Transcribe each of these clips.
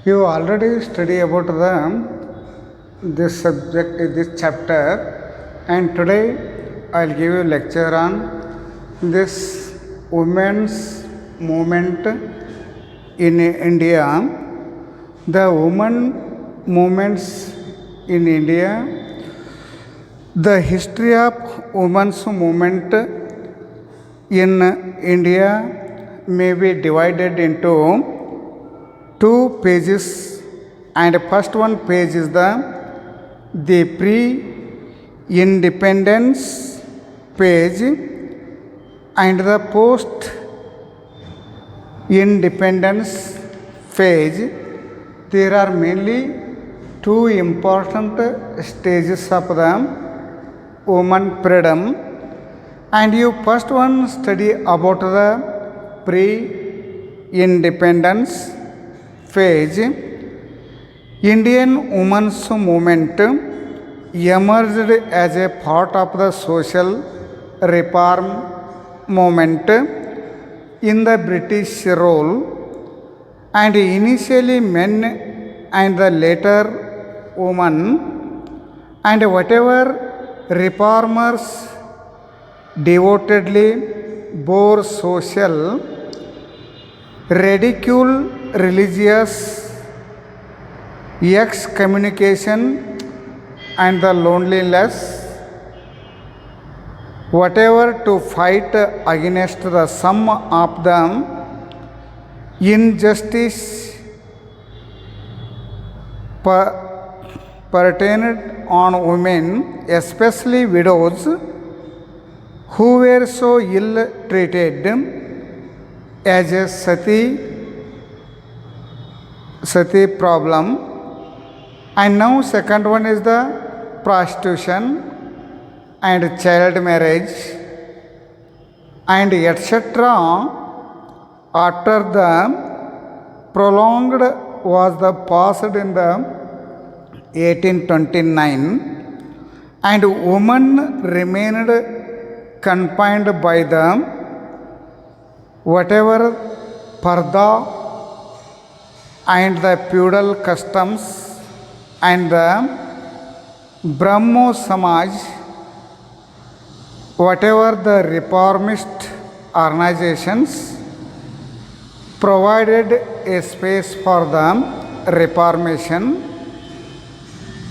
You already study about this subject, this chapter, and today I'll give you lecture on this women's movement in India. The women movements in India, the history of women's movement in India may be divided into two pages, and first one page is the pre-independence page and the post-independence phase. There are mainly two important stages of the woman freedom, and you first one study about the pre-independence phase. Indian women's movement emerged as a part of the social reform movement in the British rule, and initially men and the later women, and whatever reformers devotedly bore social ridicule, religious excommunication, and the loneliness, whatever to fight against the sum of the injustice pertained on women, especially widows, who were so ill treated as a sati problem. And now second one is the prostitution and child marriage and etc. After the prolonged was the passed in the 1829, and women remained confined by the whatever parda and the feudal customs and the Brahmo Samaj, whatever the reformist organizations provided a space for the reformation.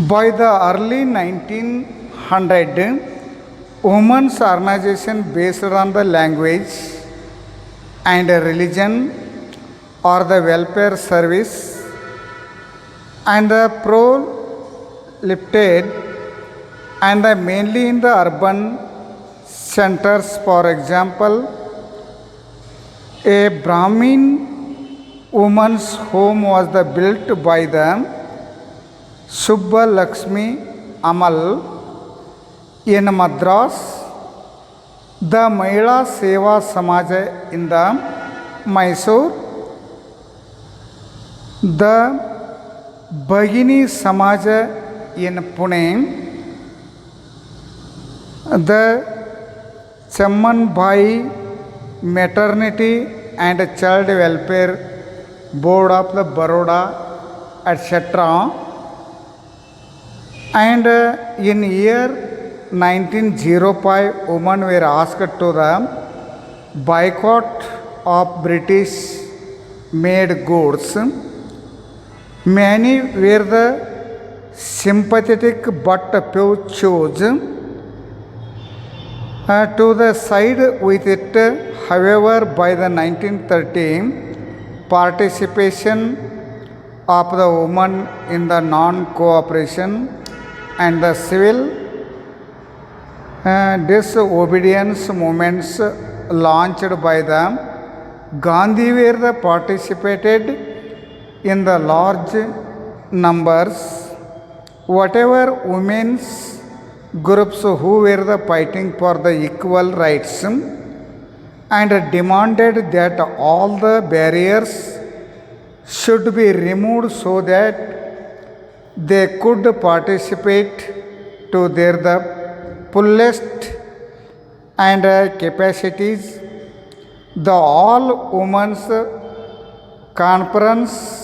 By the early 1900, women's organization based on the language and religion or the welfare service and the proliferated and mainly in the urban centers. For example, a Brahmin woman's home was built by the Subba Lakshmi Amal in Madras, the Mahila Seva Samaj in the Mysore, the Bhagini Samaj in Pune, the Chamman Bhai Maternity and Child Welfare Board of the Baroda, etc. And in year 1905, women were asked to the boycott of British made goods. Many were the sympathetic, but few chose to the side with it. However, by the 1913, participation of the women in the non-cooperation and the civil disobedience movements launched by the Gandhi were participated in the large numbers. Whatever women's groups who were fighting for the equal rights and demanded that all the barriers should be removed so that they could participate to their the fullest and capacities. The All Women's Conference,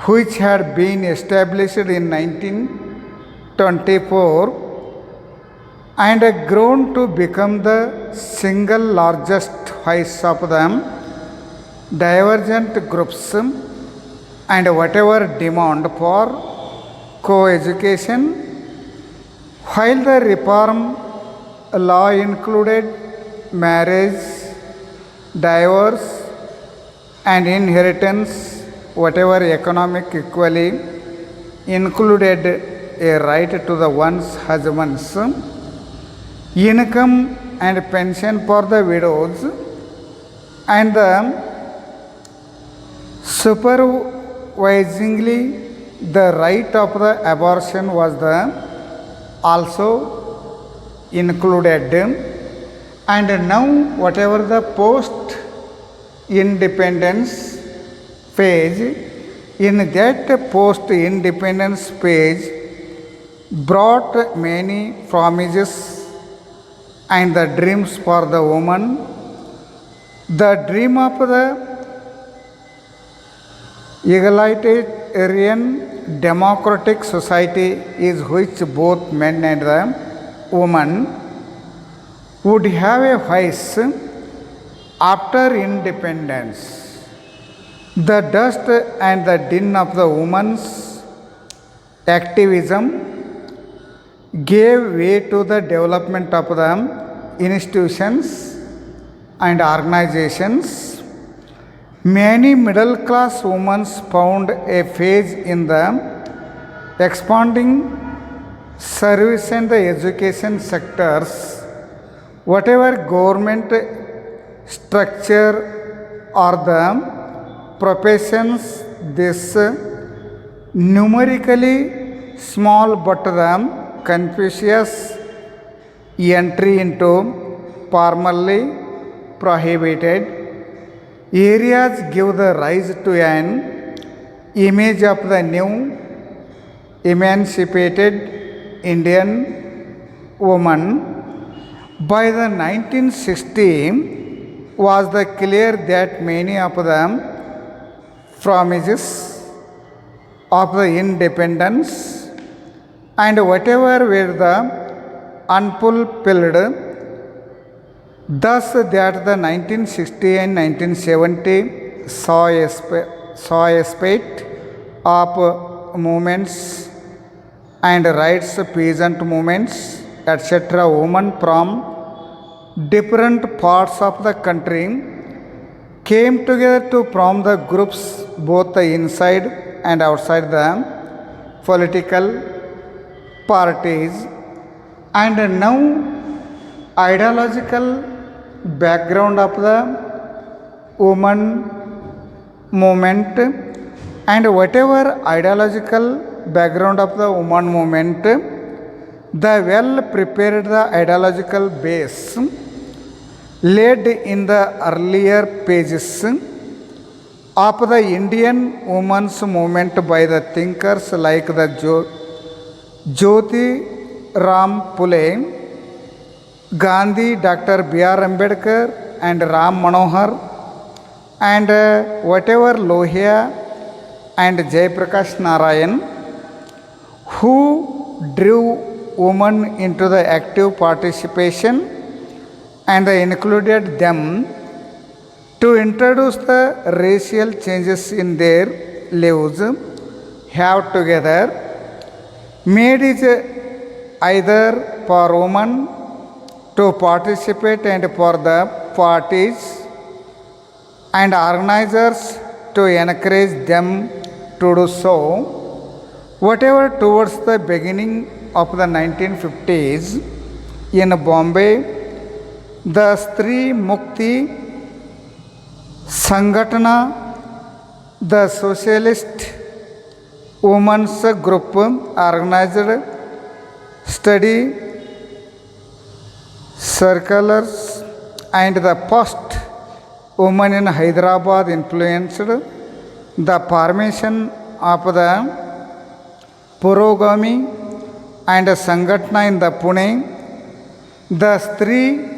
which had been established in 1924 and grown to become the single largest voice of the divergent groups and whatever demand for co-education. While the reform law included marriage, divorce, and inheritance, whatever economic equality included a right to the one's husband's income and pension for the widows, and the supervisingly the right of the abortion was the also included. And now whatever the post independence phase, in that post independence phase brought many promises and the dreams for the woman. The dream of the egalitarian democratic society is which both men and the woman would have a voice after independence. The dust and the din of the woman's activism gave way to the development of the institutions and organizations. Many middle class women found a phase in the expanding service and the education sectors. Whatever government structure or the professions, this numerically small but the conspicuous entry into formerly prohibited areas give the rise to an image of the new emancipated Indian woman. By the 1960s was the clear that many of the promises of the independence and whatever were the unfulfilled, thus that the 1960 and 1970 saw a spate of movements and rights, peasant movements, etc. Women from different parts of the country came together to form the groups both inside and outside the political parties. And now ideological background of the woman movement and whatever ideological background of the woman movement, the well prepared the ideological base laid in the earlier pages of the Indian women's movement by the thinkers like the Jyoti Ram Phule, Gandhi, Dr. B.R. Ambedkar and Ram Manohar, and whatever Lohia and Jayaprakash Narayan, who drew women into the active participation and included them to introduce the racial changes in their lives, have together made it either for women to participate and for the parties and organizers to encourage them to do so. Whatever towards the beginning of the 1950s in Bombay, the Stree Mukti Sangatana, the socialist women's group, organized study circulars, and the first women in Hyderabad influenced the formation of the Purogami and Sangatana in the Pune. The Stree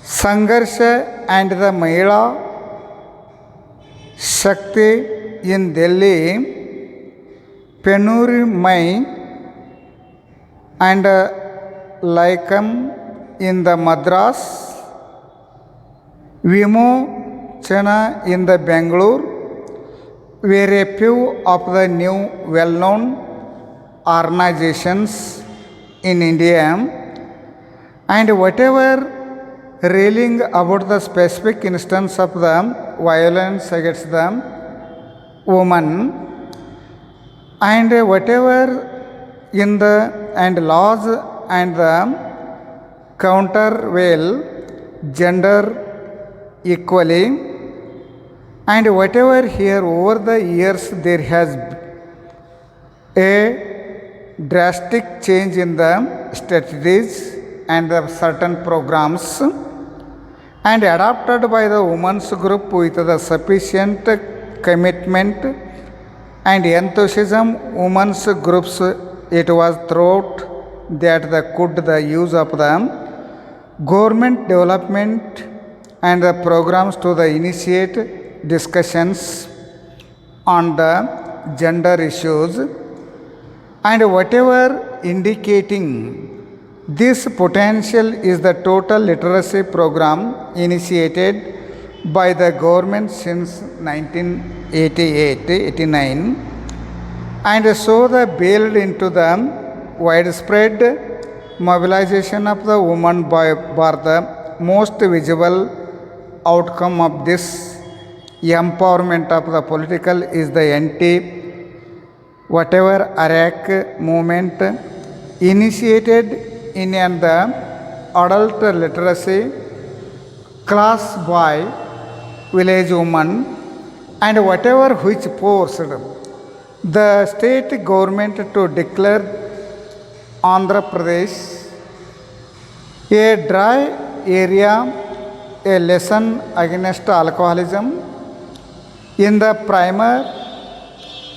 Sangarsha and the Mahila Shakti in Delhi, Penuri Mai and Laikam in the Madras, Vimochana in the Bangalore were a few of the new well-known organizations in India, and whatever railing about the specific instance of the violence against the woman, and whatever in the and laws and the countervail gender equally, and whatever here over the years there has a drastic change in the strategies and the certain programs, and adopted by the women's group with the sufficient commitment and enthusiasm. Women's groups, it was thought that the use of the government development and the programs to the initiate discussions on the gender issues, and whatever indicating this potential is the total literacy program initiated by the government since 1988-89, and so the build into the widespread mobilization of the woman by the most visible outcome of this empowerment of the political is the whatever Iraq movement initiated in the adult literacy class by village women, and whatever which forced the state government to declare Andhra Pradesh a dry area, a lesson against alcoholism in the primer,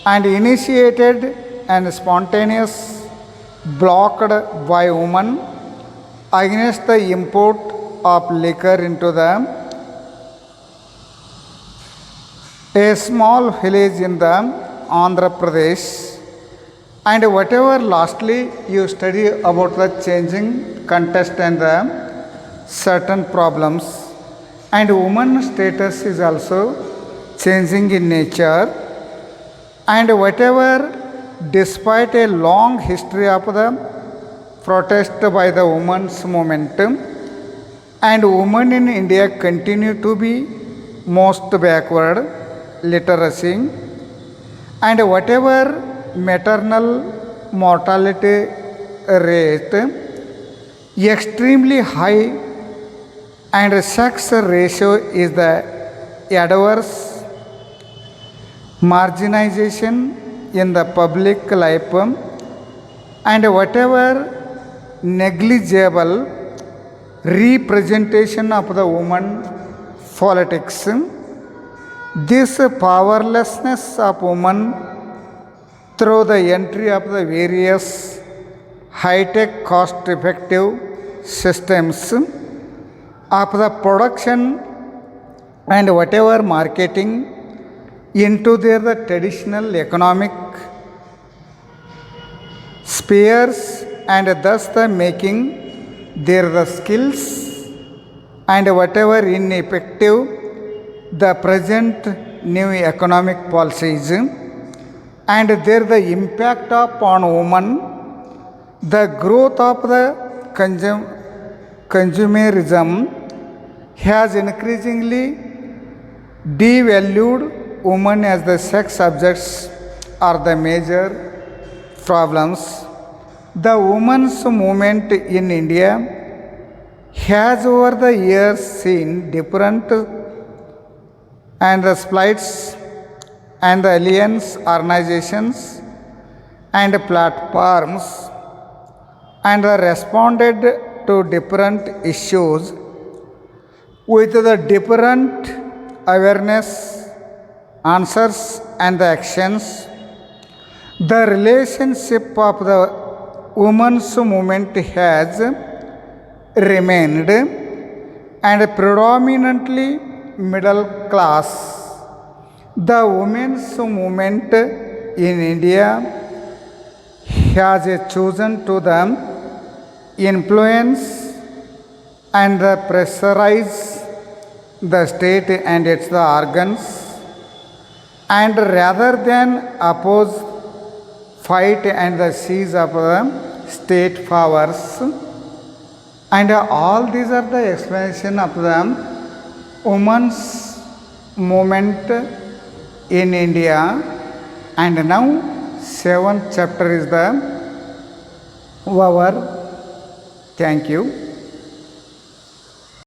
and initiated and spontaneous blocked by women against the import of liquor into a small village in the Andhra Pradesh, and whatever lastly you study about the changing context and the certain problems, and woman status is also changing in nature, and whatever despite a long history of the protest by the women's movement, and women in India continue to be most backward literacy, and whatever maternal mortality rate extremely high, and sex ratio is the adverse marginalization in the public life, and whatever negligible representation of the woman politics, this powerlessness of women through the entry of the various high-tech cost-effective systems of the production and whatever marketing into their the traditional economic spheres, and thus the making their the skills and whatever ineffective the present new economic policies, and there the impact upon women, the growth of the consumerism has increasingly devalued women as the sex objects are the major problems. The women's movement in India has over the years seen different and the splits and the alliance organizations and platforms, and responded to different issues with the different awareness, answers and the actions. The relationship of the women's movement has remained and predominantly middle class. The women's movement in India has chosen to the influence and pressurize the state and its organs, and rather than oppose, fight and seize of the state powers. And all these are the explanation of the women's movement in India. And now seventh chapter is the over. Thank you.